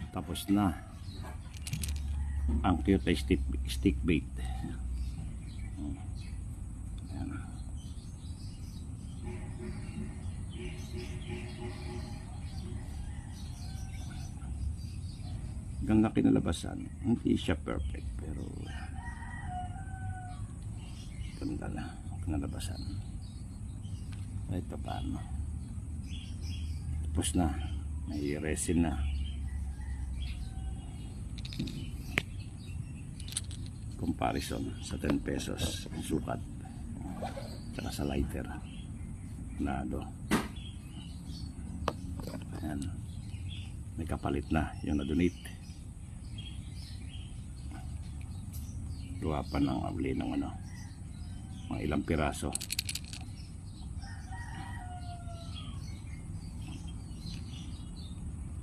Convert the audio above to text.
Tapos na ang cute stick bait. Ayan. Ganda kinalabasan, hindi siya perfect pero ganda na kinalabasan kahit pa paano. Tapos na, may resin na. Comparison sa 10 pesos ang sukat tsaka sa lighter na ayan, may kapalit na yung na-donate. Gawa pa ng abli ng mga ilang piraso.